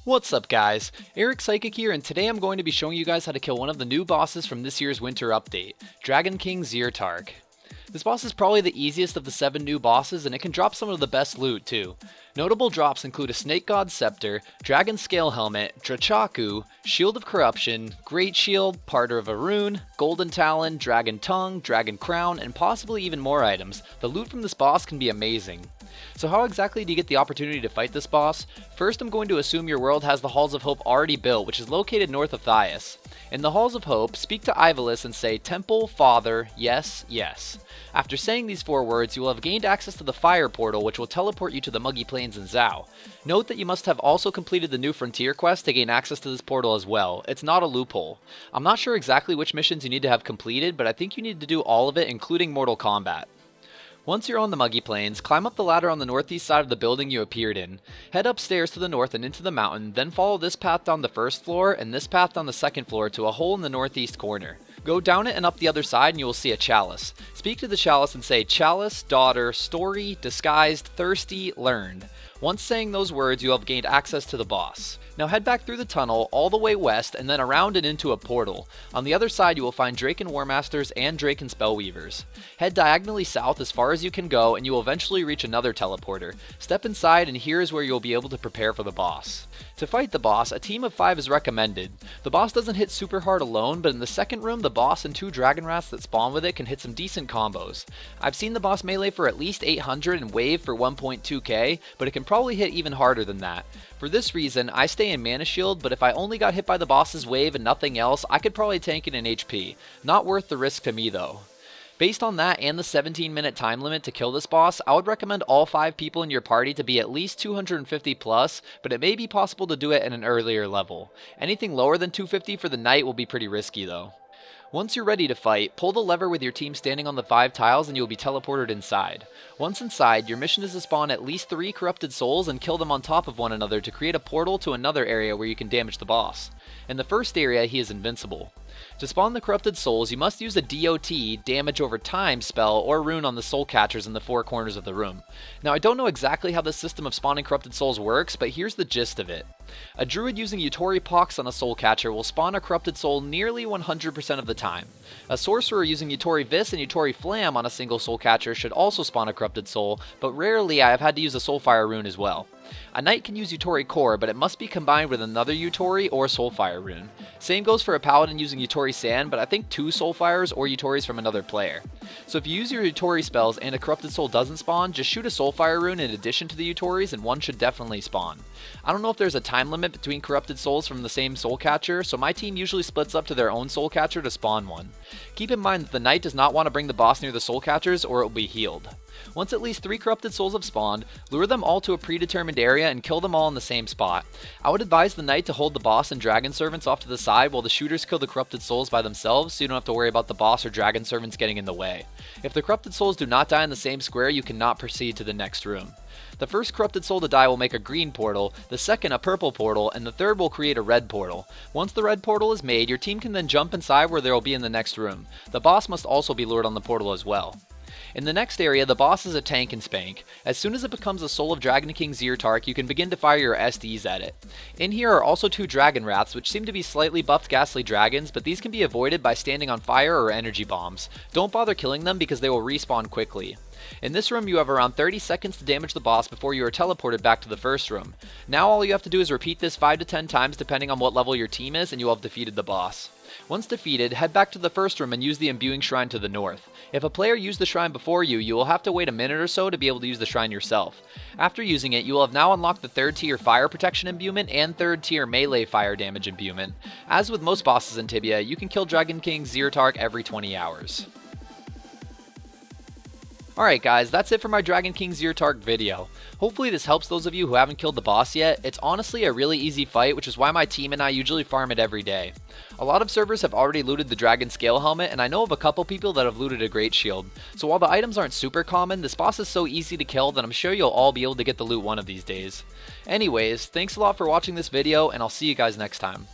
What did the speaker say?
What's up guys, Eric Psykik here, and today I'm going to be showing you guys how to kill one of the new bosses from this year's winter update, Dragonking Zyrtarch. This boss is probably the easiest of the 7 new bosses, and it can drop some of the best loot too. Notable drops include a Snake God Scepter, Dragon Scale Helmet, Drachaku, Shield of Corruption, Great Shield, Parter of a Rune, Golden Talon, Dragon Tongue, Dragon Crown, and possibly even more items. The loot from this boss can be amazing. So how exactly do you get the opportunity to fight this boss? First, I'm going to assume your world has the Halls of Hope already built, which is located north of Thias. In the Halls of Hope, speak to Ivalis and say, Temple, Father, yes, yes. After saying these 4 words, you will have gained access to the Fire Portal, which will teleport you to the Muggy Plains in Zhao. Note that you must have also completed the New Frontier quest to gain access to this portal as well. It's not a loophole. I'm not sure exactly which missions you need to have completed, but I think you need to do all of it, including Mortal Kombat. Once you're on the Muggy Plains, climb up the ladder on the northeast side of the building you appeared in. Head upstairs to the north and into the mountain, then follow this path down the first floor and this path down the second floor to a hole in the northeast corner. Go down it and up the other side and you will see a chalice. Speak to the chalice and say, Chalice, Daughter, Story, Disguised, Thirsty, Learned. Once saying those words, you have gained access to the boss. Now head back through the tunnel all the way west and then around and into a portal. On the other side you will find Draken Warmasters and Draken Spellweavers. Head diagonally south as far as you can go and you will eventually reach another teleporter. Step inside and here is where you will be able to prepare for the boss. To fight the boss, a team of 5 is recommended. The boss doesn't hit super hard alone, but in the second room the boss and 2 dragon rats that spawn with it can hit some decent combos. I've seen the boss melee for at least 800 and wave for 1.2k, but it can probably hit even harder than that. For this reason, I stay in Mana Shield, but if I only got hit by the boss's wave and nothing else, I could probably tank it in HP. Not worth the risk to me though. Based on that and the 17-minute time limit to kill this boss, I would recommend all 5 people in your party to be at least 250 plus, but it may be possible to do it at an earlier level. Anything lower than 250 for the night will be pretty risky though. Once you're ready to fight, pull the lever with your team standing on the 5 tiles and you will be teleported inside. Once inside, your mission is to spawn at least 3 corrupted souls and kill them on top of one another to create a portal to another area where you can damage the boss. In the first area, he is invincible. To spawn the corrupted souls, you must use a DOT, damage over time spell or rune on the soul catchers in the 4 corners of the room. Now I don't know exactly how this system of spawning corrupted souls works, but here's the gist of it. A druid using Yutori Pox on a soul catcher will spawn a corrupted soul nearly 100% of the time. A sorcerer using Yutori Vis and Yutori Flam on a single soul catcher should also spawn a corrupted soul, but rarely I have had to use a Soulfire rune as well. A knight can use Yutori Core, but it must be combined with another Yutori or Soulfire rune. Same goes for a paladin using Yutori Sand, but I think 2 Soulfires or Yutoris from another player. So if you use your Yutori spells and a corrupted soul doesn't spawn, just shoot a Soulfire rune in addition to the Yutoris and one should definitely spawn. I don't know if there's a time limit between corrupted souls from the same soul catcher, so my team usually splits up to their own soul catcher to spawn one. Keep in mind that the knight does not want to bring the boss near the soul catchers or it will be healed. Once at least 3 corrupted souls have spawned, lure them all to a predetermined area and kill them all in the same spot. I would advise the knight to hold the boss and dragon servants off to the side while the shooters kill the corrupted souls by themselves so you don't have to worry about the boss or dragon servants getting in the way. If the corrupted souls do not die in the same square, you cannot proceed to the next room. The first corrupted soul to die will make a green portal, the second a purple portal, and the third will create a red portal. Once the red portal is made, your team can then jump inside where there will be in the next room. The boss must also be lured on the portal as well. In the next area, the boss is a tank and spank. As soon as it becomes the soul of Dragonking Zyrtarch, you can begin to fire your SDs at it. In here are also 2 dragon rats, which seem to be slightly buffed ghastly dragons, but these can be avoided by standing on fire or energy bombs. Don't bother killing them because they will respawn quickly. In this room you have around 30 seconds to damage the boss before you are teleported back to the first room. Now all you have to do is repeat this 5 to 10 times depending on what level your team is and you will have defeated the boss. Once defeated, head back to the first room and use the imbuing shrine to the north. If a player used the shrine before you, you will have to wait a minute or so to be able to use the shrine yourself. After using it, you will have now unlocked the 3rd tier fire protection imbuement and 3rd tier melee fire damage imbuement. As with most bosses in Tibia, you can kill Dragonking Zyrtarch every 20 hours. Alright guys, that's it for my Dragonking Zyrtarch video. Hopefully this helps those of you who haven't killed the boss yet. It's honestly a really easy fight, which is why my team and I usually farm it every day. A lot of servers have already looted the Dragon Scale Helmet, and I know of a couple people that have looted a Great Shield. So while the items aren't super common, this boss is so easy to kill that I'm sure you'll all be able to get the loot one of these days. Anyways, thanks a lot for watching this video, and I'll see you guys next time.